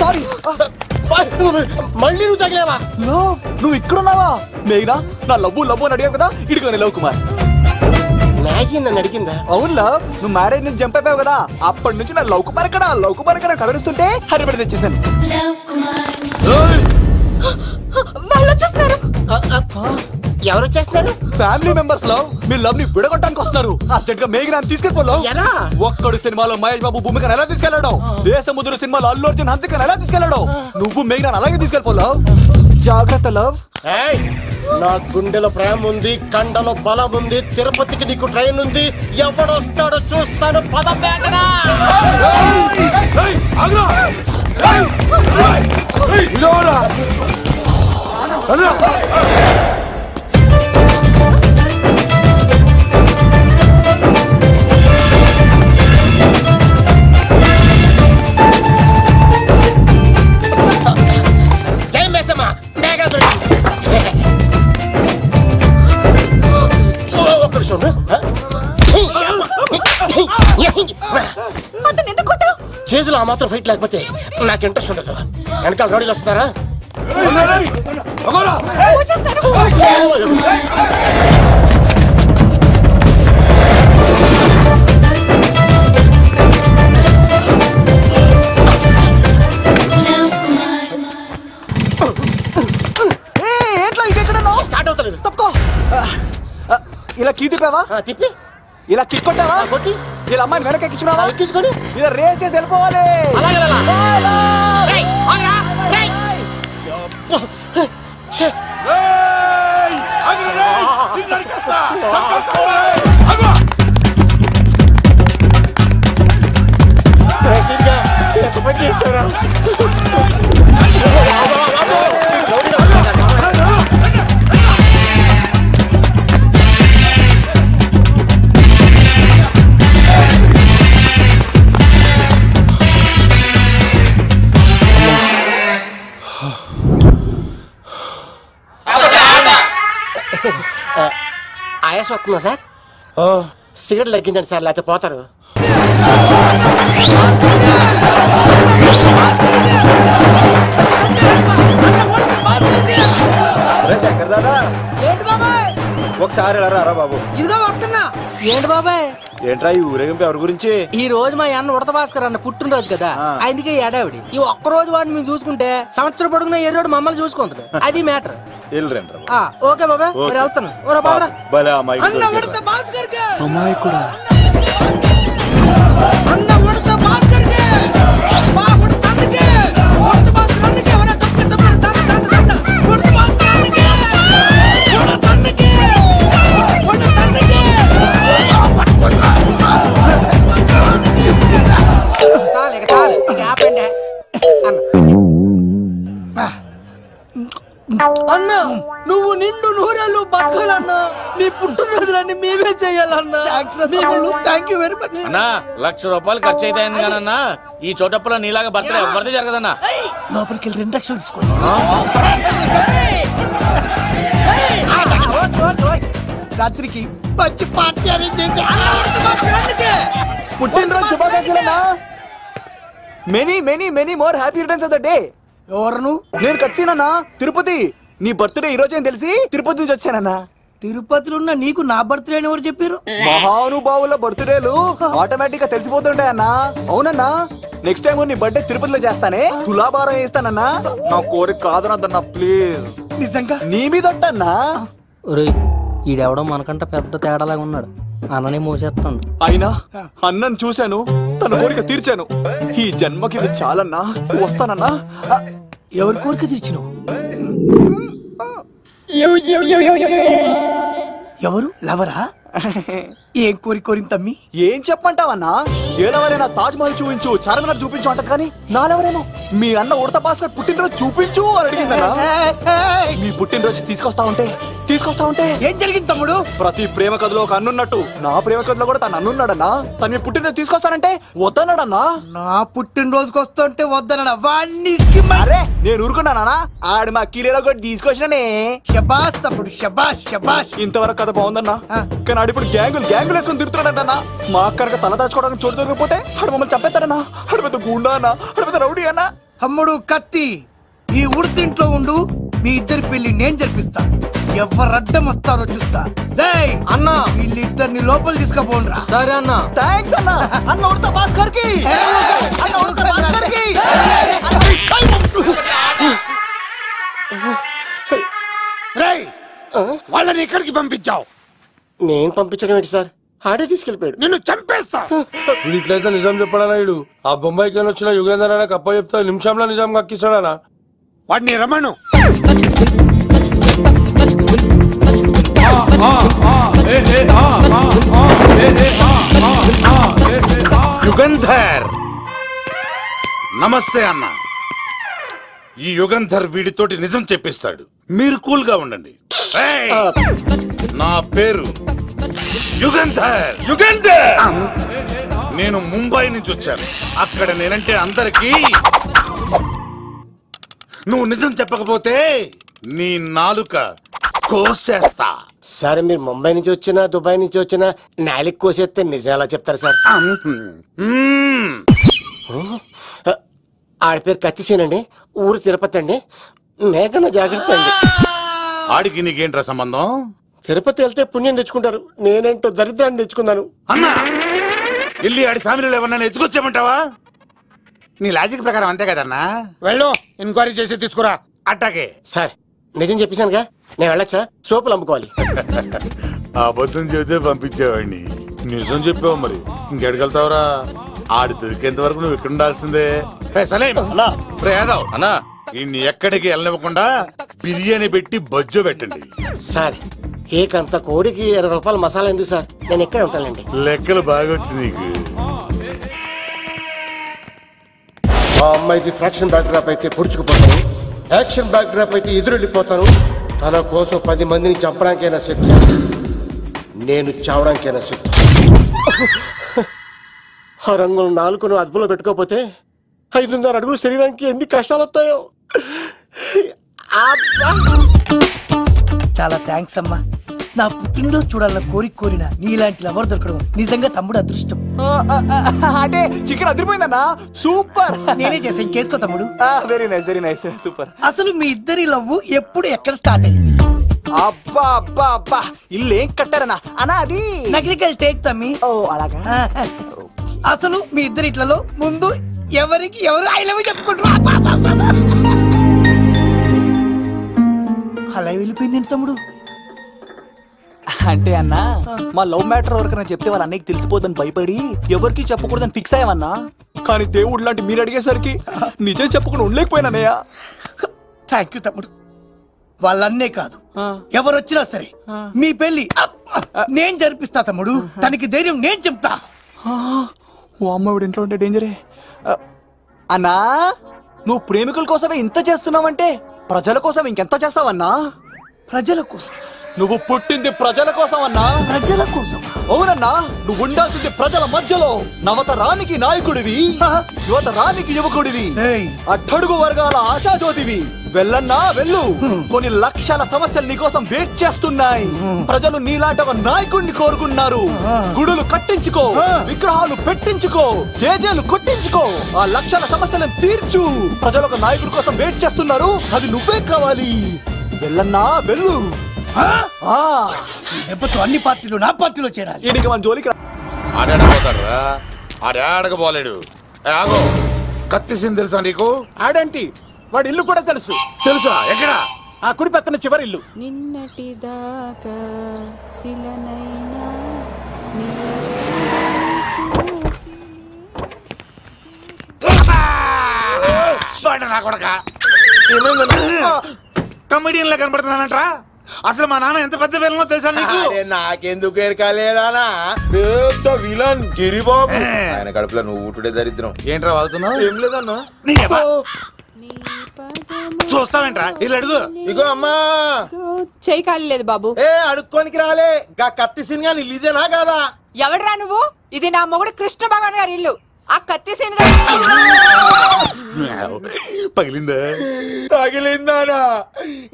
Sorry. మళ్ళీ నువ్వు తగిలేవా? నువ్వు ఇక్కడున్నావా? మేఘనా నా లవ్వు అని అడిగావు కదా, ఇడుకోని లవ్ కుమార్. మ్యాగీ నన్ను అడిగిందా? అవును లవ్, నువ్వు మ్యారేజ్ నుంచి జంప్ అయిపోయావు కదా, అప్పటి నుంచి నా లవ్ కుమార్ ఇక్కడ కవరిస్తుంటే హరిపడి తెచ్చేసాను. వాళ్ళు వచ్చేస్తున్నారు. ఎవరు వచ్చేస్తున్నారు? Family members love. మీ లవ్ ని విడగొట్టడానికి వస్తున్నారు. అర్జెంట్ గా మేఘనాన్ని తీసుకెళ్ళిపోలేవు. ఎలా? ఒక్కడు సినిమాలో మహేష్ బాబు భూమికను ఎలా తీసుకెళ్లాడు, దేశముద్రు సినిమాలో అల్లు అర్జున్ హన్సికను ఎలా తీసుకెళ్లాడు, నువ్వు మేఘనాన్ని అలాగే తీసుకెళ్ళిపోలేవు. జాగ్రత్త లవ్. నా గుండెలో ప్రేమ ఉంది, కండలో బలం ఉంది, తిరుపతికి నీకు ట్రైన్ ఉంది, ఎవడొస్తాడో చూస్తాను. పద మేఘనా. జై మేసమ్మ. మేఘనా దొరికింది. ఒక్క నిమిషం. చేతులు ఆ మాత్రం ఫైట్ లేకపోతే నాకు ఇంట్రెస్ట్ ఉండదు. వెనకాల గాడీలు వస్తున్నారా? స్టార్ట్ అవుతలేదు. తప్పుకో. ఇలా కీ తిప్పావా? తిప్పి ఇలా కిక్ కొట్టావా? కొట్టి ఇలా అమ్మాయిని వెనక ఎక్కించున్నావా? ఎక్కించుకొని ఇలా రేస్ చేసి వెళ్ళిపోవాలి. ఎంత పని చేశారా? ఆయాసం వస్తుందా సార్? సిగరెట్ లెక్కించండి సార్, లేకపోతే పోతారు. శంకర్ దాదా, ఏంటి బాబాయ్? ఒకసారి ఎలా రా బాబు. ఇదిగో వస్తున్నా. ఏంటి బాబాయ్? ఏంట్రా ఈ ఊరేగింపు ఎవరి గురించి? ఈ రోజు మా అన్న ఉడత భాస్కర్ అన్న పుట్టినరోజు కదా, అందుకే ఏడావిడి. ఈ ఒక్కరోజు వాడిని మేము చూసుకుంటే సంవత్సరం పొడుగున ఏ రోడ్డు మమ్మల్ని చూసుకుంటాడు. అది మ్యాటర్. ఓకే బాబాయ్, మరి వెళ్తాను. అన్న ఉడత భాస్కర్ అమ్మాయి కూడా అన్న ఉడత భాస్కర్ మా ఉడత అన్నకే ఉడత భాస్కర్ అన్నకే ఎవరైనా తప్పితే ఉడత భాస్కర్ అన్నకే ఉడత అన్నకే ఉడత అన్నకే చాలు ఇక ఆపండి అన్న. నువ్వు నిండు నూరేళ్ళు బతకాలన్నా, నీ పుట్టినరోజులన్నీ మేమే చెయ్యాలన్నా. థ్యాంక్ యూ వెరీ మచ్ అన్నా. 1,00,000 రూపాయలు ఖర్చు అయితే కానన్నా ఈ చోటప్పులో నీలాగా బర్త్డే ఎవరిది జరగదన్నా. లోపలికి వెళ్ళి 2 లక్షలు తీసుకోండి. రాత్రికి మంచి పార్టీ అరేంజ్ చేసి పుట్టినరోజు శుభాకాంక్షలన్నా. Many many many more happy returns of the day. ఎవరు? నేను కత్తినన్నా, తిరుపతి. నీ బర్త్డే ఈ రోజే తెలిసి తిరుపతి నుంచి వచ్చానన్నా. తిరుపతిలో ఉన్న నీకు నా బర్త్డే అని ఎవరు చెప్పారు? మహానుభావుల బర్త్డేలు ఆటోమేటిక్ గా తెలిసిపోతుంటాయన్నా. అవునన్నా, నెక్స్ట్ టైం నీ బర్త్డే తిరుపతిలో చేస్తానే, తులాభారం వేస్తానన్నా. నా కోరిక కాదనద్దన్నా ప్లీజ్. నిజంగా నీ మీద అన్నా. ఈడెవడో మనకంట పెద్ద తేడాలాగా ఉన్నాడు. అన్ననే మోసేస్తాడు. అయినా అన్నను చూశాను, తన కోరిక తీర్చాను. ఈ జన్మకి ఇది చాలన్నా, వస్తానన్నా. ఎవరి కోరిక తీర్చినావు? ఎవరు? లవరా? ఏం కోరింది తమ్మి? ఏం చెప్పంటావన్నా? ఏలవరైనా తాజ్ మహల్ చూపించు, చార్మినార్ చూపించు అంటది కానీ నాలెవరేమో మీ అన్న ఉడత భాస్కర్ పుట్టినరోజు చూపించు అని అడిగిందన్నా. మీ పుట్టినరోజు తీసుకొస్తా ఉంటే ఏం జరిగింది తమ్ముడు? ప్రతి ప్రేమ కథలో ఒక అన్నున్నట్టు నా ప్రేమ కథలో కూడా తను అన్నున్నాడన్నా. తను మీ పుట్టినరోజు తీసుకొస్తానంటే వద్దన్నాడన్నా. నా పుట్టినరోజుకి వస్తుంటే వద్దన్నా. వాణ్ణి అరే నేను ఊరుకున్నానా? ఆడు మా కీలేలో కూడా తీసుకొచ్చిననే. శబాష్ తమ్ముడు, శబాష్ శబాష్. ఇంతవరకు కథ బాగుందన్నా, కానీ ఆడు ఇప్పుడు గ్యాంగులు వేసుకొని తిరుగుతున్నాడన్నా. మా అక్కడికి తల దాచుకోవడానికి చోటు దొరికిపోతే ఆడు మమ్మల్ని చంపేస్తాడన్నా. ఆడు పెద్ద గుండా అన్నా, ఆడు పెద్ద రౌడీ అన్నా. అమ్ముడు కత్తి ఈ ఉడితింట్లో ఉండు, మీ ఇద్దరి పెళ్లి నేను జరిపిస్తా. ఎవరు అడ్డం వస్తారో చూస్తా. రేయ్ అన్నా వీళ్ళిద్దరిని లోపల తీసుకుపోండ్రా. సరే అన్న. థ్యాంక్స్ అన్న. అన్న ఉడత భాస్కర్ కి, అన్న ఉడత భాస్కర్ కి. రేయ్ వాళ్ళని ఎక్కడికి పంపించావు? నేను పంపించడం ఏంటి సార్, ఆడే తీసుకెళ్ళిపోయాడు. నిన్ను చంపేస్తా. ఇట్లయితే నిజం చెప్పడానా ఇడు? ఆ బొంబాయికి వచ్చిన యుగేందర్ అనే కప్ప చెప్తా నిమిషంలో నిజం కక్కిస్తాడా? వాడిని రమణు. యుగంధర్ నమస్తే అన్న. ఈ యుగంధర్ వీడితోటి నిజం చెప్పిస్తాడు, మీరు కూల్ గా ఉండండి. నా పేరు యుగంధర్. యుగంధర్ నేను ముంబై నుంచి వచ్చాను. అక్కడ నేనంటే అందరికీ. నువ్వు నిజం చెప్పకపోతే నీ నాలుక కోసేస్తా. సరే మీరు ముంబై నుంచి వచ్చినా దుబాయ్ నుంచి వచ్చినా నాలిక్ కోసేస్తే నిజం ఎలా చెప్తారు సార్? ఆడి పేరు కత్తిసేనండి, ఊరు తిరుపతి అండి. మేఘన జాగ్రత్త అండి. ఆడికి నీకేంట్రా సంబంధం? తిరుపతి వెళ్తే పుణ్యం తెచ్చుకుంటారు, నేనేంటో దరిద్రాన్ని తెచ్చుకున్నాను. అన్నా వెళ్ళి ఆడి ఫ్యామిలీలో ఎవరన్నా ఎత్తుకొచ్చామంటావా? నీ లాజిక్ ప్రకారం అంతే కదన్నా. వెళ్ళు, ఎంక్వైరీ చేసి తీసుకురా. అట్టాగే సార్ నిజం చెప్పేశానుగా, నేను వెళ్ళొచ్చా? సోపులు అమ్ముకోవాలి. అబద్ధం చెబితే పంపించేవాడిని, నిజం చెప్పావు మరి ఇంకెడగలుగుతావురా? ఆడి దొరికేంత వరకు నువ్వు ఇక్కడ ఉండాల్సిందే. యాదవ్ అన్నా ఇన్ని ఎక్కడికి వెళ్ళనివ్వకుండా బిర్యానీ పెట్టి బజ్జో పెట్టండి. సార్ కేకంత కోడికి 20 రూపాయలు మసాలా ఎందుకు సార్, నేను ఎక్కడ ఉంటానండి. లెక్కలు బాగా వచ్చి నీకు. మా అమ్మాయిది ఫ్రాక్షన్ బ్యాక్ డ్రాప్ అయితే పొడుచుకుపోతాను, యాక్షన్ బ్యాక్ డ్రాప్ అయితే ఎదురెళ్ళిపోతాను. తన కోసం 10 మందిని చంపడానికైనా సిద్ధం, నేను చావడానికైనా సిద్ధం. ఆ రంగులు 4 అదుపులో పెట్టుకోకపోతే 5.5 అడుగులు శరీరానికి ఎన్ని కష్టాలు వస్తాయో. చాలా థ్యాంక్స్ అమ్మా. నా పుట్టినరోజు చూడాలన్న కోరిన నీలాంటి లవర్ దొరకడం నిజంగా తమ్ముడు అదృష్టం. అంటే చికెన్ అదిరిపోయిందన్నా, సూపర్. నేనే చేసా, ఇంకేసుకో తమ్ముడు. Very nice, very nice, super. అసలు మీ ఇద్దరి లవ్ ఎప్పుడు ఎక్కడ స్టార్ట్ అయింది? అబ్బా అబ్బా అబ్బా, ఇల్లు ఏం కట్టారన్నా అన్నా? అది నగరికల్ టేక్ తమ్మి. ఓ అలాగా. అసలు మీ ఇద్దరి ఇట్లలో ముందు ఎవరికి ఎవరు ఐ లవ్ చెప్పుకుంటారు? అలా వెళ్ళిపోయింది తమ్ముడు. అంటే అన్నా మా లవ్ మ్యాటర్ ఎవరికైనా చెప్తే వాళ్ళ అన్నయ్యకి తెలిసిపోద్దని భయపడి ఎవరికి చెప్పకూడదని ఫిక్స్ అయ్యామన్నా. కానీ దేవుడు లాంటి మీరు అడిగేసరికి నిజం చెప్పకుండా ఉండలేకపోయినానయ్యా. థ్యాంక్ యూ తమ్ముడు. వాళ్ళన్నే కాదు, ఎవరు వచ్చినా సరే మీ పెళ్లి నేను జరిపిస్తా తమ్ముడు. తనకి ధైర్యం నేను చెప్తా. ఓ అమ్మాయిడు ఇంట్లో ఉంటే డేంజరే. అన్నా నువ్వు ప్రేమికుల కోసమే ఇంత చేస్తున్నావంటే ప్రజల కోసం ఇంకెంత చేస్తావన్నా? ప్రజల కోసం. నువ్వు పుట్టింది ప్రజల కోసం అన్నా. ప్రజల కోసం? అవునన్నా, నువ్వు ఉండాల్సింది ప్రజల మధ్యలో. నవతరానికి నాయకుడివి, యువతరానికి యువకుడివి, అట్టడుగు వర్గాల ఆశాజ్యోతివి. వెళ్ళన్నా వెళ్ళు, కొన్ని లక్షల సమస్యలు నీకోసం వెయిట్ చేస్తున్నాయి. ప్రజలు నీలాంటి ఒక నాయకుడిని కోరుకున్నారు. గుడులు కట్టించుకో, విగ్రహాలు పెట్టించుకో, జేజేలు కొట్టించుకో, ఆ లక్షల సమస్యలను తీర్చు. ప్రజలు ఒక నాయకుడి కోసం వెయిట్ చేస్తున్నారు, అది నువ్వే కావాలి. వెళ్ళన్నా వెళ్ళు. దెబ్బతో అన్ని పార్టీలు నా పార్టీలో చేరాలి. ఇడికి మన జోలికి ఆడాడపోతాడు, ఆడాడకపోలేడు. ఆగో, కత్తిసింది తెలుసా నీకు? ఆడంటి వాడి ఇల్లు కూడా తెలుసు. తెలుసా? ఎక్కడ? ఆ కుడి పక్కన చివరి ఇల్లు. నిన్నటి దాకా శిలనైనా కమెడియన్ లా కనబడుతున్నానంట్రా. అసలు మా నాన్న ఎంత పెద్ద విలనో తెలుసా నీకు? నాకెందుకు ఎరకాలేదానా? పెద్ద విలన్ గిరిబాబు. ఆయన కడుపులో నువ్వు ఊటుడే దరిద్రం. ఏంట్రా వాగుతున్నావు? ఏం లేదన్నా. చూస్తావేంట్రా? ఇల్లు అడుగు. ఇగో అమ్మా, చేయి ఖాళీ లేదు బాబు. అడుక్కోనికి రాలే. గా కత్తి సినిమా ఇల్లు ఇదేనా కాదా? ఎవడరా నువ్వు? ఇది నా మొగుడు కృష్ణ భగవాన్ గారి ఇల్లు. ఆ కత్తి పగిలిందా? తగిలిందానా?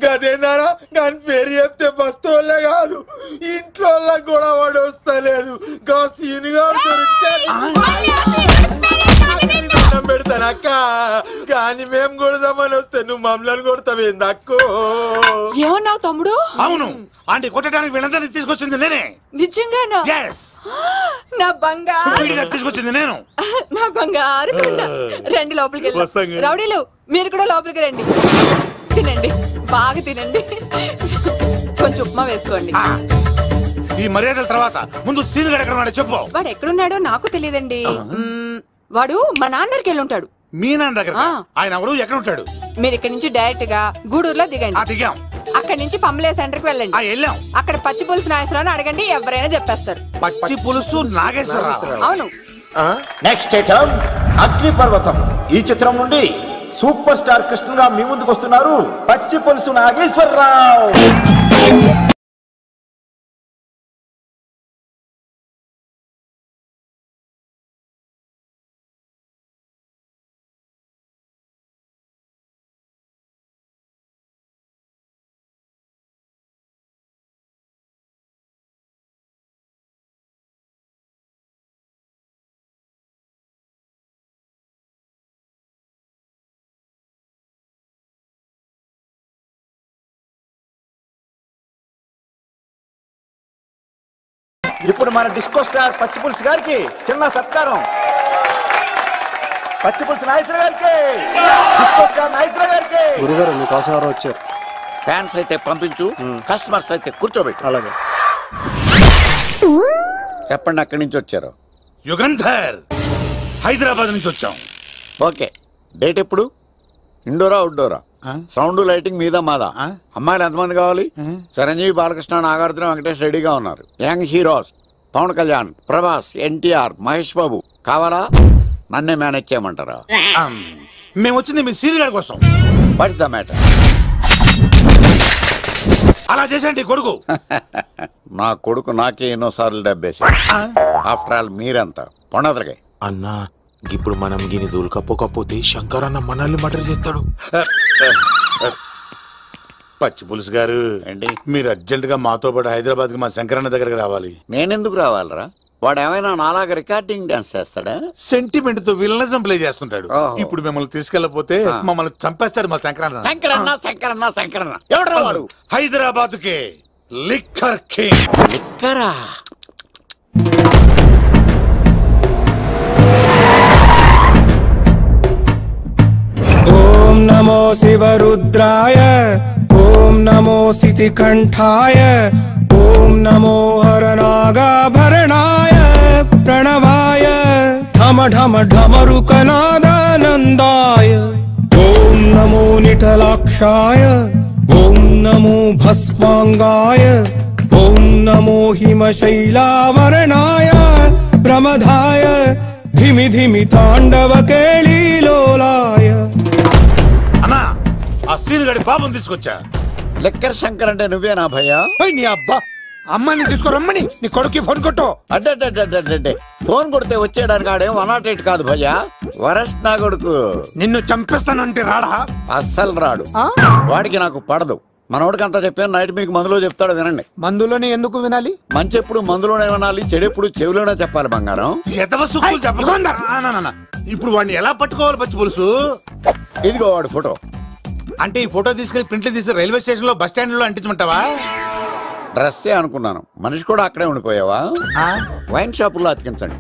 గదేందానా? దాని పేరు చెప్తే బస్తోళ్ళే కాదు, ఇంట్లో కూడా వాడు వస్తలేదు. గా సీనుగా దొరికితే దండం పెడతాను అక్క. కానీ మేము కొడదామని వస్తే నువ్వు మమ్మల్ని కొడతావేంది అక్కో? ఏమన్నావు తమ్ముడు? అవును, ఆంటీ కొట్టడానికి వీళ్ళందరినీ తీసుకొచ్చింది నేనే. నిజంగానా? నా బంగారు తీసుకొచ్చింది నేను. నా బంగారు రండి లోపలికి వెళ్ళి. రౌడీలు మీరు కూడా లోపలికి రండి. తినండి, బాగా తినండి. కొంచెం ఉప్మా వేసుకోండి. ఈ మర్యాదల తర్వాత ముందు సీన్ ఎక్కడ ఉన్నాడో చెప్పు. వాడు ఎక్కడున్నాడో నాకు తెలియదండి. వాడు మా నాన్న దగ్గరికి వెళ్ళి ఉంటాడు. మీ నాన్న దగ్గర? ఆయన ఎవరు, ఎక్కడ ఉంటాడు? మీరు ఇక్కడ నుంచి డైరెక్ట్ గా గూడూరులో దిగండి. దిగాం. అక్కడ నుంచి పంబలే సెంటర్ కి వెళ్ళండి. వెళ్ళాం. అక్కడ పచ్చి పులుసు నాగేశ్వరరావు అడగండి, ఎవరైనా చెప్పేస్తారు. పచ్చి పులుసు నాగేశ్వరరావు? అవును. నెక్స్ట్ ఐటమ్ అగ్ని పర్వతం. ఈ చిత్రం నుండి సూపర్ స్టార్ కృష్ణగా మీ ముందుకు వస్తున్నారు పచ్చి పులుసు నాగేశ్వరరావు. ఇప్పుడు మన డిస్కో స్టార్ పచ్చి పులుసు గారికి చిన్న సత్కారం. పచ్చి పులుసు నాగేశ్వర గారికి, డిస్కో స్టార్ నాగేశ్వర గారికి. గురుగారు మీకోసం ఎవరో వచ్చారు. ఫ్యాన్స్ అయితే పంపించు, కస్టమర్స్ అయితే కూర్చోబెట్టు. అలాగే. చెప్పండి, అక్కడి నుంచి వచ్చారు? యుగంధర్, హైదరాబాద్ నుంచి వచ్చాం. ఓకే, డేట్ ఎప్పుడు? ఇండోరా అవుట్డోరా? సౌండ్ లైటింగ్ మీద మాదా? అమ్మాయిలు ఎంతమంది కావాలి? చిరంజీవి, బాలకృష్ణ, నాగార్జున, వెంకటేష్ రెడీగా ఉన్నారు. యంగ్ హీరోస్ పవన్ కళ్యాణ్, ప్రభాస్, ఎన్టీఆర్, మహేష్ బాబు కావాలా? నన్నే మేనేజ్ చేయమంటారా? మేము వచ్చింది మీ సీన్ గారి కోసం. What's the matter? అలా చేసేంటి కొడుకు? నా కొడుకు నాకే ఎన్నోసార్లు దెబ్బేసి. ఆఫ్టర్ ఆల్ మీరంతా పొండదలకే. అన్నా, ఇప్పుడు మనం గిని దూల్కపోకపోతే శంకర్ అన్న మనల్ని మర్డర్ చేస్తాడు. పచ్చి పులుసు గారు, మీరు అర్జెంట్ గా మాతో పాటు హైదరాబాద్ కి మా శంకరన్న దగ్గరికి రావాలి. నేనెందుకు రావాలరా? వాడు ఏమైనా నాలాగా రికార్డింగ్ డాన్స్ చేస్తాడా? సెంటిమెంట్ తో విలనిజం ప్లే చేస్తుంటాడు. ఇప్పుడు మిమ్మల్ని తీసుకెళ్లపోతే మమ్మల్ని చంపేస్తాడు మా శంకరన్న. శంకరన్న శంకరన్న శంకరన్న ఎవడు వాడు? హైదరాబాద్ కే లిక్కర్ కింగ్. లిక్కరా? ఓం నమో శివరుద్రాయ, ఓం నమో సితికంఠాయ, ఓం నమో హరనాగాభరణాయ ప్రణవాయ ఢమ ఢమ ఢమరుకనాదానందాయ, ఓం నమో నిఠలాక్షాయ, ఓం నమో భస్మాంగాయ, ఓం నమో హిమశైలావరణాయ ప్రమదాయ ధిమి ధిమి తాండవ కేళీలోలాయ. అన్నా, ఆ సీన్ గడి పాపం తీసుకొచ్చా. లిక్కర్ శంకర్ అంటే నువ్వేనా భయ్యా? నీ అబ్బా, అమ్మని తీసుకురమ్మని నీ కొడుకు ఫోన్ కొట్టు. అడ్డే ఫోన్ కొడితే వచ్చేయడానికి ఆడేం 108 కాదు భయ్యా, వరస్ట్ నా కొడుకు. నిన్ను చంపేస్తానంటే రాడా? అస్సలు రాడు. వాడికి నాకు పడదు. మనోడికి అంతా చెప్పాను. నైట్ మీకు మందులో చెప్తాడు, వినండి. మందులోనే ఎందుకు వినాలి? మంచి ఎప్పుడు మందులోనే వినాలి, చెడు ఎప్పుడు చెవిలోనే చెప్పాలి. బంగారం ఇప్పుడు వాడిని ఎలా పట్టుకోవాలి పచ్చి పులుసు? ఇదిగో వాడు ఫోటో. అంటే ఈ ఫోటో తీసుకెళ్లి ప్రింట్లు తీసి రైల్వే స్టేషన్ లో, బస్ స్టాండ్ లో అంటించమంటావా? డ్రెస్సే అనుకున్నాను. మనిషి కూడా అక్కడే ఉండిపోయావా? వైన్ షాపుల్లో అతికించండి.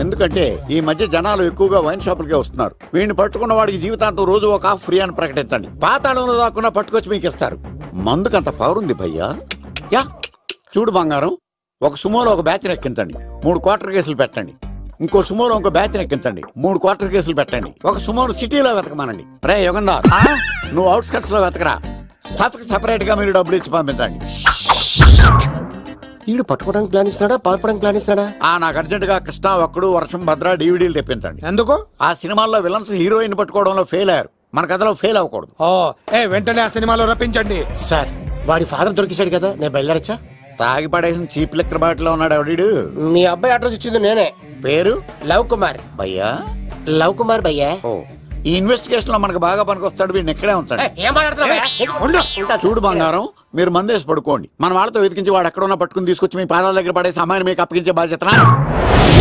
ఎందుకంటే ఈ మధ్య జనాలు ఎక్కువగా వైన్ షాపులకే వస్తున్నారు. వీడిని పట్టుకున్న వాడికి జీవితాంతం రోజు ఒక ఆఫ్ ఫ్రీ అని ప్రకటించండి. పాతాళంలో దాక్కున్నా పట్టుకొచ్చి మీకు ఇస్తారు. మందుకంత పవర్ ఉంది భయ్యా. యా చూడు బంగారం, ఒక సుమోలో ఒక బ్యాచ్ ఎక్కించండి, 3 క్వార్టర్ కేసులు పెట్టండి. ఇంకో సుమోలో ఇంకో బ్యాచ్ ఎక్కించండి, 3 క్వార్టర్ కేసులు పెట్టండి. ఒక సుమోను సిటీలో వెతకమానండి. రే యుగంధర్, నువ్వు అవుట్స్కట్స్ లో వెతకరా. స్టాఫ్ కి సెపరేట్ గా మీరు డబ్బులు ఇచ్చి పంపించండి. వీడు పట్టుకోవడానికి ప్లాన్ ఇస్తున్నాడా, పాల్పడానికి ప్లాన్ ఇస్తున్నాడా? నాకు అర్జెంట్ గా కృష్ణ, ఒక్కడు, వర్షం, భద్ర డివిడీలు తెప్పించండి. ఎందుకు? ఆ సినిమాల్లో విలన్స్ హీరోయిన్ పట్టుకోవడంలో ఫెయిల్ అయ్యారు. మన కథలో ఫెయిల్ అవ్వకూడదు. వెంటనే ఆ సినిమాలో రప్పించండి. సార్, వాడి ఫాదర్ దొరికేశాడు కదా, నేను బయలుదేరచ్చా? తాగి పడేసిన చీప్ లిక్కర్ బాటిల్ ఉన్నాడు ఎవడీడు? మీ అబ్బాయి అడ్రస్ ఇచ్చింది నేనే. పేరు? లవ్ కుమార్ భయ్యా. లవ్ కుమార్ భయ్యా. ఈ ఇన్వెస్టిగేషన్ లో మనకు బాగా పనికొస్తాడు. వీడిని ఎక్కడే ఉంచండి. చూడు బంగారం, మీరు మందేసి పడుకోండి. మన వాళ్ళతో వెతికించి వాడు ఎక్కడ ఉన్నా పట్టుకుని తీసుకొచ్చి మీ పాదాల దగ్గర పడేసి అమ్మాయిని మీకు అప్పగించే బాధ్యత.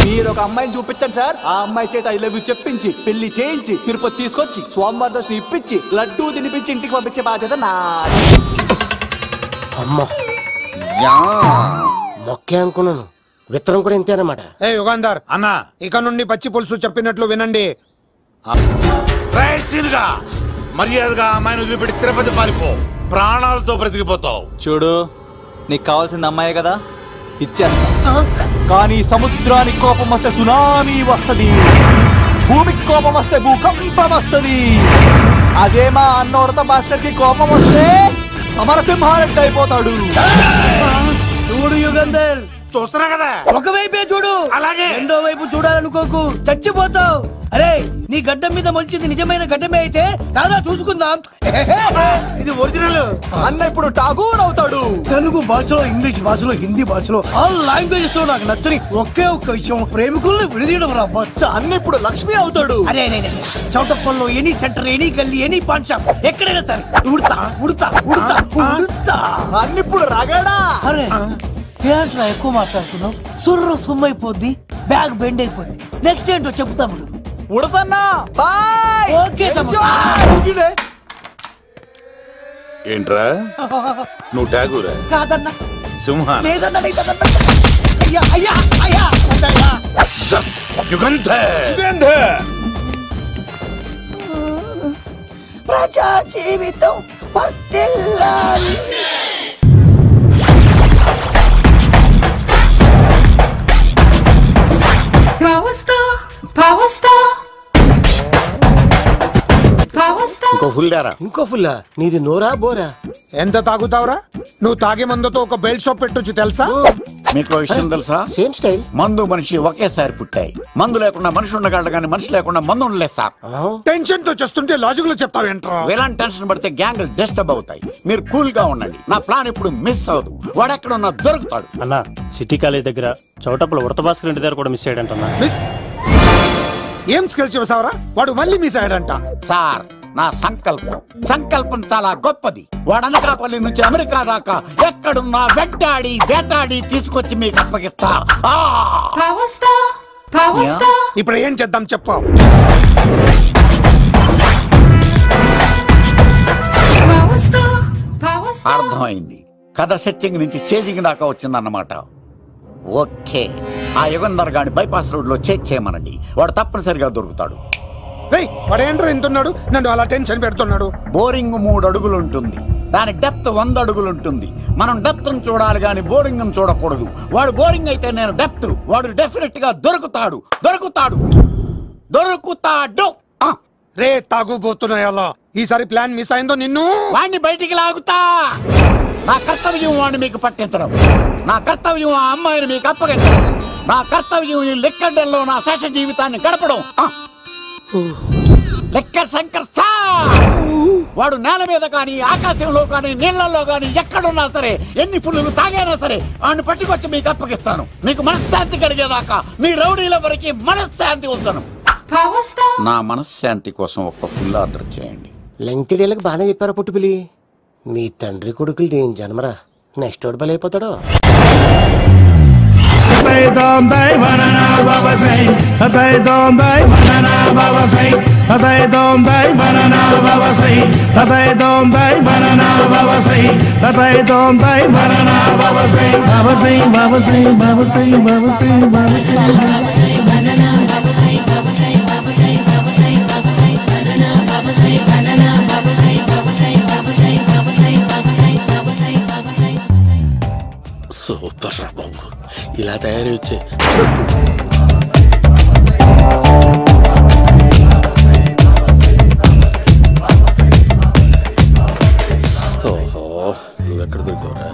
మీరు ఒక అమ్మాయిని చూపించండి సార్. ఆ అమ్మాయి చేత ఐ లవ్ యూ చెప్పించి పెళ్లి చేయించి తిరుపతి తీసుకొచ్చి స్వామివారి దర్శనం ఇప్పించి లడ్డూ తినిపించి ఇంటికి పంపించే బాధ్యత నాది. అమ్మా మొక్కే అనుకున్నాను, విత్తనం కూడా ఇంతే అన్నమాట. ఏ యుగాంధర్ అన్నా, ఇక నుండి పచ్చి పులుసు చెప్పినట్లు వినండి. మర్యాదగా అమ్మాయిని వదిలిపెట్టి తిరుపతి పారిపో, ప్రాణాలతో బ్రతికిపోతావు. చూడు, నీకు కావాల్సింది అమ్మాయే కదా, ఇచ్చేస్తా. కానీ సముద్రానికి కోపం వస్తే సునామీ వస్తది, భూమికి కోపం వస్తే భూకంపం వస్తది. అదే మా అన్నోడత మాస్టర్ కి కోపం వస్తే సమరసింహారెడ్డి అయిపోతాడు. చూడు యుగంధర్, చూస్తున్నా కదా, ఒకవైపే చూడు, అలాగే రెండో వైపు చూడాలనుకోకు, చచ్చిపోతావు. అరే, నీ గడ్డం మీద మొలిచింది నిజమైన గడ్డమే అయితే రాదా చూసుకుందాం. ఇది ఒరిజినల్. అన్న ఇప్పుడు ఠాగూర్ అవుతాడు. తెలుగు భాషలో, ఇంగ్లీష్ భాషలో, హిందీ భాషలో ఆల్ లాంగ్వేజెస్ లో నాకు నచ్చని ఒకే ఒక్క విషయం, ప్రేమికుల్ని విడదీయడం రా బచ్చ. అన్న ఇప్పుడు లక్ష్మి అవుతాడు. అరే చౌటప్పల్లో ఎనీ సెంటర్, ఎనీ గల్లీ, ఎనీ పాన్ షాప్, ఎక్కడైనా సరే ఉడతా ఉడతా ఉడతా ఉడతా. అన్న ఇప్పుడు రగడా. అరే ఏంట్రా ఎక్కువ మాట్లాడుతున్నావు? సుర్రు సుమ్మైపోద్ది, బ్యాగ్ బెండ్ అయిపోద్ది. నెక్స్ట్ ఏంటో చెప్తాము. ఉడతన్నా బాయ్. ఓకే ఏంట్రా నువ్వు ఠాగూరా? కాదన్నా, సింహా? లేదన్నా, లేదన్నా. అయ్యా అయ్యా అయ్యా యుగంధర్. ప్రజా జీవితం వర్ధిల్లాలి. ఇంకో ఫుల్ దారా? ఇంకో ఫుల్లా? నీది నోరా బోరా? ఎంత తాగుతావురా? నువ్వు తాగే మందుతో ఒక బెల్ట్ షాప్ పెట్టొచ్చు తెలుసా? మీకు విషయం తెలుసా? Same style. మందు మనిషి ఒకేసారి పుట్టాయి. మందు లేకుండా మనిషి ఉండగలడు కానీ మనిషి లేకుండా మందు ఉండలేదు సార్. టెన్షన్ తో చేస్తుంటే లాజిక్ లో చెప్తావేంట్రా? ఎలాంటి టెన్షన్ పడితే గ్యాంగులు డిస్టర్బ్ అవుతాయి. మీరు కూల్ గా ఉండండి. నా ప్లాన్ ఇప్పుడు మిస్ అవ్వదు. వాడు ఎక్కడ ఉన్నా దొరుకుతాడు. అన్నా, సిటీ కాలేజ్ దగ్గర చౌటప్పుల ఉడత భాస్కర్ ఇంటి దగ్గర కూడా మిస్ అయ్యాడంటన్నా. మిస్ ఏం స్కిల్స్ చేసావరా? వాడు మళ్ళీ మిస్ అయ్యాడంట. సార్, నా సంకల్పం చాలా గొప్పది. వాడు అనకాపల్లి నుంచి అమెరికా దాకా ఎక్కడున్నా వెంటాడి వేటాడి తీసుకొచ్చి మీకు అప్పగిస్తా. ఇప్పుడు ఏం చేద్దాం చెప్పు. అర్థమైంది. కథ సెట్టింగ్ నుంచి చేజింగ్ దాకా వచ్చిందన్నమాట. ఓకే, ఆ యుగంధర్ గాని బైపాస్ రోడ్ లో చెక్ చేయమనండి. వాడు తప్పనిసరిగా దొరుకుతాడు. వాడేంట్రా ఇంటున్నాడు? నన్ను అలా టెన్షన్ పెడుతున్నాడు. బోరింగ్ 3 అడుగులు ఉంటుంది, దాని డెప్త్ 100 అడుగులు ఉంటుంది. మనం డెప్త్ చూడాలి గాని బోరింగ్ చూడకూడదు. వాడు బోరింగ్ అయితే నేను డెప్త్. వాడు డెఫినెట్ గా దొరుకుతాడు. రే తాగుబోతున్నాయా? ఈసారి ప్లాన్ మిస్ అయిందో నిన్ను వాడిని బయటికి లాగుతా. నా కర్తవ్యం వాడిని మీకు పట్టించడం. నా కర్తవ్యం ఆ అమ్మాయిని మీకు అప్పగించడం. నా కర్తవ్యం ఈ లెక్కడ్డల్లో నా శేష జీవితాన్ని గడపడం. లెక్క శంకర్ సార్, వాడు నేల మీద కానీ ఆకాశంలో కానీ నీళ్లలో కానీ ఎక్కడున్నా సరే, ఎన్ని ఫుల్లు తాగైనా సరే వాడిని పట్టుకొచ్చి మీకు అప్పగిస్తాను. మీకు మనశ్శాంతి కలిగేదాకా మీ రౌడీల వరకు మనశ్శాంతి వస్తాను. నా మనశ్శాంతి కోసం ఒక్క ఫుల్ ఆర్డర్ చేయండి. లెంగ్తీడేళ్ళకి బాగానే చెప్పారా పుట్టుపిలి? మీ తండ్రి కొడుకులు దేని జన్మరా, నెక్స్ట్ వాడు బలైపోతాడు. సూపర్ రా బాబు, ఇలా తయారీ వచ్చే. ఓహో, నువ్వెక్కడ దొరికావురా?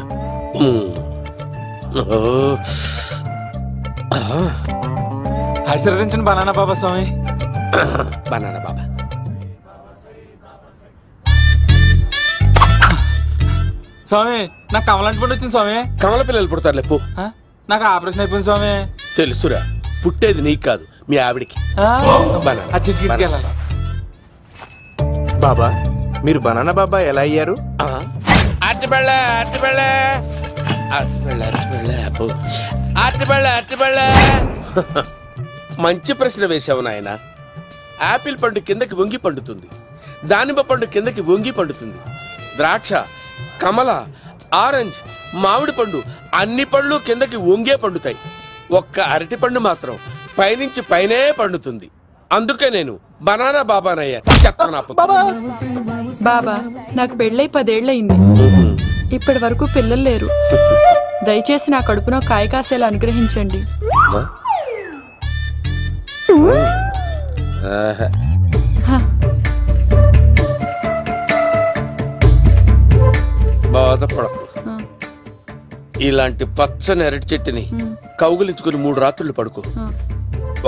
ఆశీర్వదించండి బనానా బాబా స్వామి. బనానా బాబా స్వామి, నాకు కమలాంటి పండు వచ్చింది స్వామి. కమల పిల్లలు పుడతారు లేపు. నాకు ఆపరేషన్ అయిపోయింది స్వామి. తెలుసురా, పుట్టేది నీకు కాదు మీ ఆవిడికి. బాబా, మీరు బనానా బాబా ఎలా అయ్యారు? మంచి ప్రశ్న వేశావు నాయన. యాపిల్ పండు కిందకి వంగి పండుతుంది, దానిమ్మ పండు కిందకి వంగి పండుతుంది, ద్రాక్ష, కమల, ఆరెంజ్, మామిడి పండు అన్ని పళ్ళు కిందకి వంగే పండుతాయి. ఒక్క అరటి పండు మాత్రం పైనుంచి పైనే పండుతుంది. అందుకే నేను బనానా బాబానయ్య. బాబా, నాకు పెళ్ళై 10 ఏళ్ళయింది. ఇప్పటి వరకు పిల్లలు లేరు. దయచేసి నా కడుపున కాయ కాసేలా అనుగ్రహించండి. బాధపడకు. ఇలాంటి పచ్చని అరటి చెట్టుని కౌగులించుకుని 3 రాత్రులు పడుకో.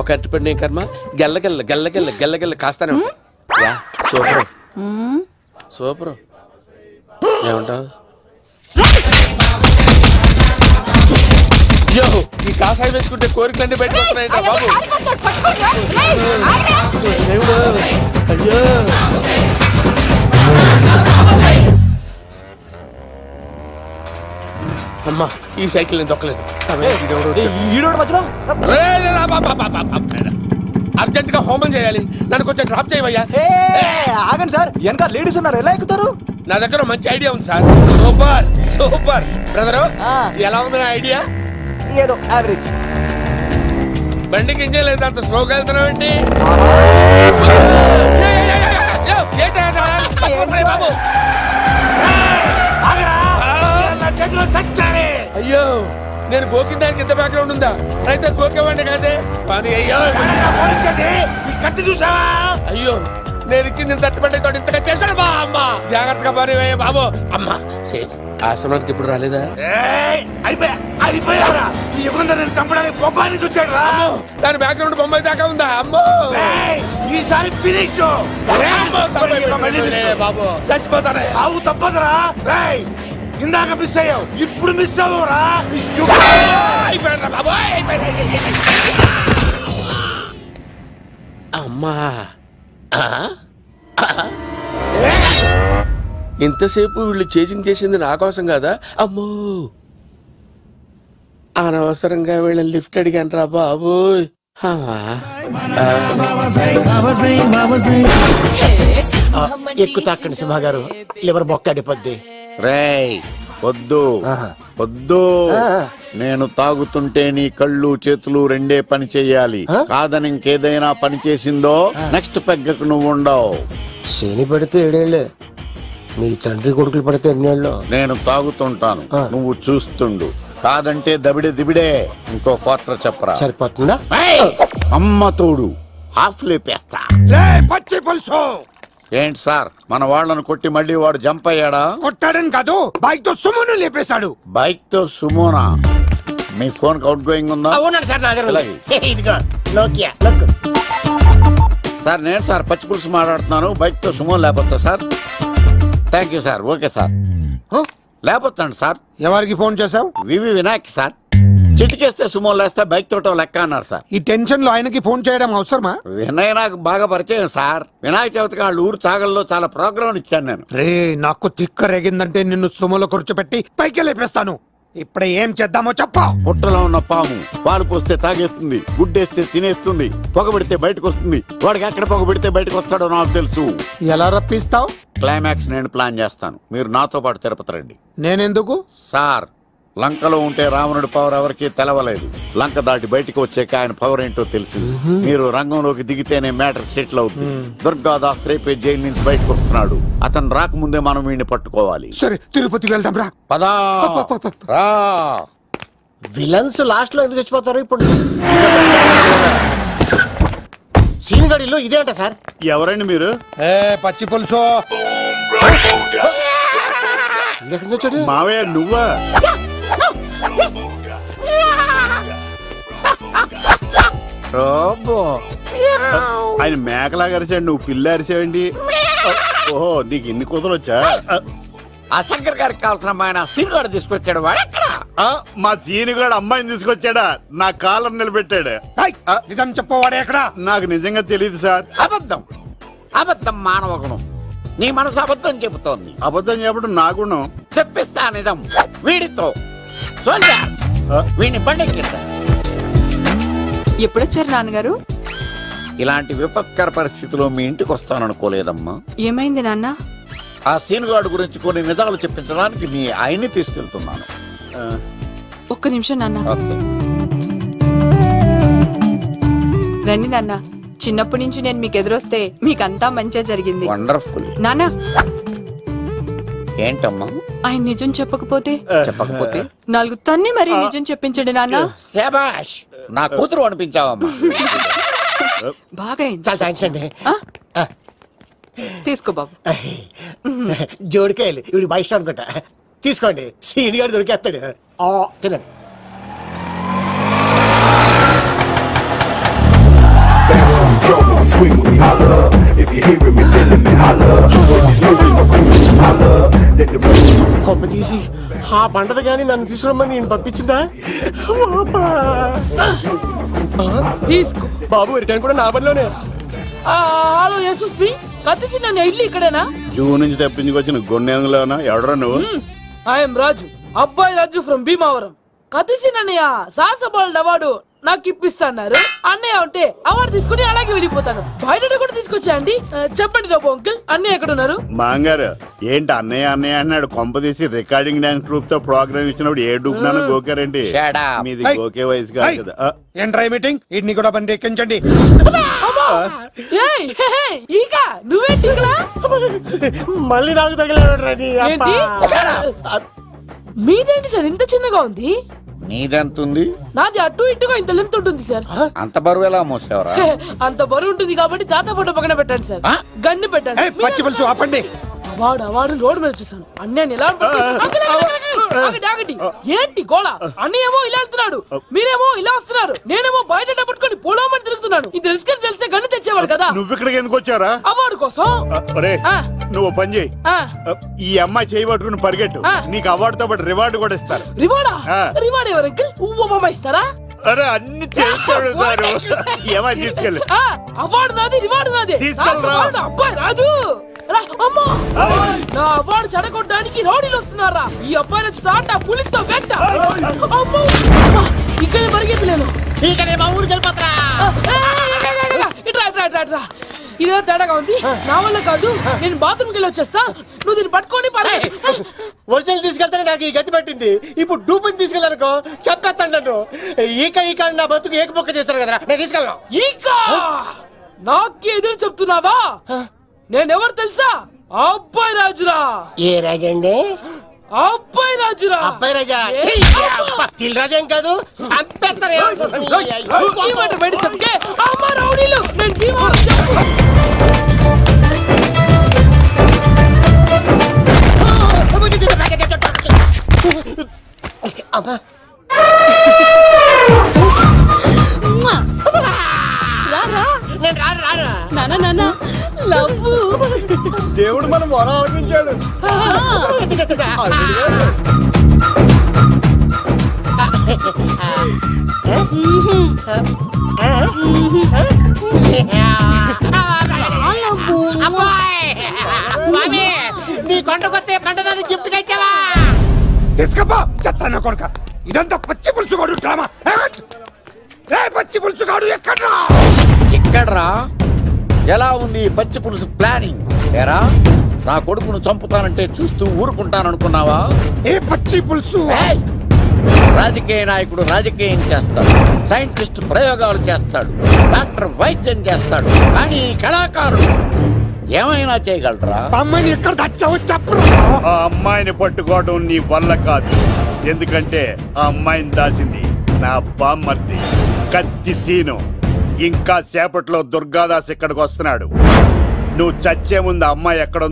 ఒక అరటి పండు ఏం కర్మ, గెల్లగెల్ల గెల్లగెల్ల గెల్లగెల్ల కాస్తానే ఉంటాయి. Super super. ఏమంటావు? యో, ఈ కాసాయి వేసుకుంటే కోరికలన్నీ బయటకొస్తున్నాయంట బాబు. అయ్యో అమ్మా, ఈ సైకిల్ నేను దొక్కలేదు. అర్జెంట్ గా హోమం చేయాలి, నన్ను కొంచెం డ్రాప్ చేయవయ్యా. ఆగండి సార్, వెనక లేడీస్ ఉన్నారు, ఎలా ఎక్కుతారు? నా దగ్గర మంచి ఐడియా ఉంది సార్. Super super. బ్రదరు, ఎలా ఉంది నా ఐడియా? ఏదో యావరేజ్. బండికి ఇంజన్ లేదు, అంత స్లోగా వెళ్తున్నావు ఏంటి? అయ్యో, నేను గోకిన దానికి ఇంత బ్యాక్గ్రౌండ్ ఉందా? అయితే గోకేవాడిని కాదే. అయ్యో కత్తి చూసావా? అయ్యో, నేను ఇచ్చింది తట్టుబడి తోటి ఇంతగా చేశాడు బా అమ్మ. జాగ్రత్తగా పని బాబు. అమ్మ సేఫ్. ఆశ్రమానికి ఇప్పుడు రాలేదా? అయిపోయారా? ఈ యుగంలో నేను చంపడానికి బొమ్మానికి వచ్చాడు రా. దాని బ్యాక్గ్రౌండ్ బొమ్మాయి దాకా ఉందా? అమ్మో, ఈసారి ఫినిష్. బాబు చచ్చిపోతానే. సాగు తప్పదురా. ఇందాక మిస్ అయ్యావు, ఇప్పుడు మిస్ అవ్వరా. అమ్మా, ఇంతసేపు వీళ్ళు చేజింగ్ చేసింది నా కోసం కాదా? అమ్మో, అనవసరంగా వీళ్ళని లిఫ్ట్ అడిగాను రా బాబు. ఎక్కు తాకండి సింహ గారు, లివర్ బొక్కడిపోద్ది. రేయ్ వద్దు వద్దు, నేను తాగుతుంటే నీ కళ్ళు చేతులు రెండే పని చెయ్యాలి. కాదని ఇంకేదైనా పని చేసిందో నెక్స్ట్ పెగ్గకు నువ్వు ఉండవు. శని పడితే 7 ఏళ్ళే, మీ తండ్రి కొడుకులు పడితే 8 ఏళ్ళు. నేను తాగుతుంటాను, నువ్వు చూస్తుండు. కాదంటే దబిడే దిబిడే. ఇంకో క్వార్టర్ చెప్పరా? సరిపోతుందా? అమ్మ తోడు, హాఫ్ లేపేస్తా. పచ్చి పులుసు. ఏంటి సార్, మన వాళ్ళను కొట్టి మళ్ళీ వాడు జంప్ అయ్యాడా? కొట్టాడని కాదు, బైక్ తో సుమోను లేపేశాడు. బైక్ తో సుమోనా? మీ ఫోన్ అవుట్ గోయింగ్ ఉందా? సార్ నేను సార్ పచ్చి పులుసు మాట్లాడుతున్నాను. బైక్ తో సుమో లేకపోతా sir? Thank you sir. Okay sir, లేకపోతాను సార్. ఎవరికి ఫోన్ చేసావు? VV Vinayak sir. చిటికేస్తే సుమో లేస్తే బైక్ తోటో లెక్క అన్నారు సార్. ఈ టెన్షన్ లో ఆయనకి ఫోన్ చేయడం అవసరమా? వినయ్ నాకు బాగా పరిచయం సార్. వినాయక చవితికి వాళ్ళ ఊరు చాగల్లో చాలా ప్రోగ్రాం ఇచ్చాను నేను. రే, నాకు తిక్క రేగిందంటే నిన్ను సుమోలో కూర్చోబెట్టి పైకి లేపేస్తాను. ఇప్పుడే ఏం చేద్దామో చెప్పా. పుట్టలో ఉన్న పాము పాలు పోస్తే తాగేస్తుంది, గుడ్డేస్తే తినేస్తుంది, పొగబెడితే బయటకు వస్తుంది. వాడికి ఎక్కడ పొగబెడితే బయటకు వస్తాడో నాకు తెలుసు. ఎలా రప్పిస్తావు? క్లైమాక్స్ నేను ప్లాన్ చేస్తాను, మీరు నాతో పాటు తిరుపతి రండి. నేనెందుకు? సార్, లంకలో ఉంటే రావణుడి పవర్ ఎవరికి తెలవలేదు. లంక దాటి బయటకు వచ్చాక ఆయన పవర్ ఏంటో తెలిసింది. మీరు రంగంలోకి దిగితేనే మ్యాటర్ సెటిల్ అవుతుంది. దుర్గాదాస్ రేపే జైలు నుంచి బయటకు వస్తున్నాడు. అతను రాకముందే మనం వీడిని పట్టుకోవాలి. సరే, తిరుపతికి వెళ్దాం రా. పదా రా. విలన్స్ లాస్ట్ లో ఎందుకు చచ్చిపోతారు? ఇప్పుడు సీనిగడిలో ఇదే అంట సార్. ఎవరండి మీరు? పచ్చి పులుసు. మావయ్య నువ్వా? ఆయన మేకలాగా అరిచాడు, నువ్వు పిల్ల అరిచావండి. ఓహో, నీకు ఇన్ని కూతురు వచ్చా? ఆ శంకర్ గారికి కావాల్సిన అమ్మాయి సీనుగాడు తీసుకొచ్చాడు. మా సీనుగాడు అమ్మాయిని తీసుకొచ్చాడా? నా కాలం నిలబెట్టాడు. నిజం చెప్పవాడే ఎక్కడ? నాకు నిజంగా తెలియదు సార్. అబద్ధం అబద్ధం మానవ గుణం. నీ మనసు అబద్ధం చెబుతోంది. అబద్ధం చెప్పడం నా గుణం. తెప్పిస్తా నిజం వీడితో. వీడిని బండెక్కిస్తా. ఎప్పుడొచ్చారు నాన్నగారు? ఇలాంటి విపత్కర పరిస్థితిలో మీ ఇంటికి వస్తాననుకోలేదమ్మా. ఏమైంది నాన్న? ఆ సీనుగాడు గురించి కొన్ని నిజాలు చెప్పించడానికి మీ ఆయన్ని తీసుకెళ్తున్నాను. ఒక్క నిమిషం నాన్న. రండి నాన్న. చిన్నప్పటి నుంచి నేను మీకు ఎదురొస్తే మీకంతా మంచిగా జరిగింది. వండర్ఫుల్. నాన్న ఏంటమ్మా? ఆయన నిజం చెప్పకపోతే 4 తన్ని మరి నిజం చెప్పించండి నాన్న. శభాష్, నా కూతురు అనిపించావమ్మా. బాగా అండి. తీసుకో బాబు. జోడికాయలు ఇవి బాగా ఇష్టం అనుకుంటా. తీసుకోండి, సీని గారు దొరికేస్తాడు. తినండి. కొమ్మ తీసి ఆ పంటది కానీ నన్ను తీసుకురమ్మని నేను పంపించిందా? తీసుకో బాబు, రిటర్న్ కూడా నా పనిలోనే. హలో యశస్వి, కత్తిసి నన్ను ఇల్లు ఇక్కడేనా? జూ నుంచి తప్పించుకొచ్చిన గొన్నెంగులోనా? ఎవడరా నువ్వు? ఐఎమ్ రాజు, అబ్బాయి రాజు ఫ్రమ్ భీమావరం. కత్తిసి నన్నయ్య సాహసబాల్ అవార్డు నాకు ఇప్పిస్తున్నారు. అన్నయ్య ఉంటే అవార్డు తీసుకుని అలాగే వెళ్ళిపోతాను. బయట కూడా తీసుకొచ్చా అండి. చెప్పండి రాబు అంకుల్, అన్నయ్య ఎక్కడ ఉన్నారు? మాంగారు ఏంటి అన్నయ్య అన్నయ్య అన్నాడు? కొంప తీసి రికార్డింగ్ డాన్స్ ట్రూప్ తో ప్రోగ్రామ్ ఇచ్చినప్పుడు ఏ డూబ్నాను గోకారండి? మీది గోకే వయసు కాదు కదా. ఏంట్రై మీటింగ్? ఇడ్ని కూడా బండి ఎక్కించండి. నువ్వేంటి ఇక్కడ? మళ్ళీ నాకు తగిలాడు. మీదేంటి సార్ ఇంత చిన్నగా ఉంది? నీదెంతుంది? నాది అటు ఇటుగా ఇంత లెంత్ ఉంటుంది సార్. అంత బరువు ఎలా మోసేవరా? అంత బరువు ఉంటుంది కాబట్టి తాత ఫోటో పక్కన పెట్టండి సార్. గన్ను పెట్టండి. పచ్చి పులుసు ఆపండి. అవార్డు రోడ్డు మీద చూసాను. అన్నయ్య ఎలా ఏంటి గోళ? అన్నయ్య ఏమో ఇలా వెళ్తున్నాడు, మీరేమో ఇలా వస్తున్నారు, నేనేమో బయట పట్టుకొని పొలమని తిరుగుతున్నాను. ఇది రిస్క్ అని తెలిస్తే గన్ను తెచ్చేవాడు కదా. నువ్వు ఇక్కడికి ఎందుకు వచ్చారా? అవార్డు కోసం. నువ్వు పని చేయి, ఈ అమ్మాయి చేయి పట్టుకుని పరిగెట్టు. నీకు అవార్డు తో పాటు రివార్డు కూడా ఇస్తారు. రివార్డా? రివార్డ్ ఎవరు అంకుల్? ఉవ్వమ్మ ఇస్తారా? అరే అన్ని చేస్తాడు సార్. ఏమై తీసుకెళ్ళి. అవార్డు నాది, రివార్డు నాది. తీసుకెళ్ళరా. అబ్బాయి రాజు, నా అవార్డు చెడగొట్టడానికి రౌడీలు వస్తున్నారా? ఈ అబ్బాయి స్టార్ట్, ఆ పులితో వెంట. ఇక్కడ పరిగెత్తలేను. ఇదే తేడాగా ఉంది. నా వల్ల కాదు, నేను బాత్రూమ్కి వెళ్ళి వచ్చేస్తా. నువ్వు దీన్ని పట్టుకొని ఒరిజినల్ తీసుకెళ్తానే నాకు ఈ గతి పట్టింది. ఇప్పుడు డూపుని తీసుకెళ్ళానుకో చెప్పేస్తాను నన్ను. ఈక నా బతుకు ఏకపొక్క చేశారు కదా, నేను తీసుకెళ్ళను. ఈక నాకు ఎదురు చెప్తున్నావా? నేనెవరు తెలుసా? అబ్బాయి రాజురా. ఏ రాజండి? అబ్బాయి రాజురా. అబ్బాయి రాజా? తిల్ రాజా ఏం కాదు, చంపేస్తారు. ఈ మాట బయట చెప్తే అమ్మ రౌడీలు నేను భీమవరం చెప్పు. దేవుడు మనం మొర ఆలోచించాడు. నీ కొండకొస్తే కంటదాన్ని గిఫ్ట్ గా ఇచ్చావా? తీసుకపో చెత్త కొడుక. ఇదంతా పచ్చి పులుసుగాడు డ్రామా. పచ్చి పులుసుగాడు ఎక్కడ్రా? ఎక్కడ్రా? ఎలా ఉంది పచ్చి పులుసు ప్లానింగ్? ఏరా, నా కొడుకును చంపుతానంటే చూస్తూ ఊరుకుంటాననుకున్నావా? ఏ పచ్చి పులుసు? రాజకీయ నాయకుడు రాజకీయం చేస్తాడు, సైంటిస్ట్ ప్రయోగాలు చేస్తాడు, డాక్టర్ వైద్యం చేస్తాడు, కానీ కళాకారుడు ఏమైనా చేయగలరా? అమ్మాయిని ఎక్కడ తెచ్చావో చెప్పు. ఆ అమ్మాయిని పట్టుకోవడం నీ వల్ల కాదు. ఎందుకంటే ఆ అమ్మాయిని దాసింది నా బామ్మర్ది కత్తి సీను. ఇంకా సేపట్లో దుర్గాదాస్ ఇక్కడికి వస్తున్నాడు. నువ్వు చచ్చే ముందు అమ్మాయి ఎక్కడ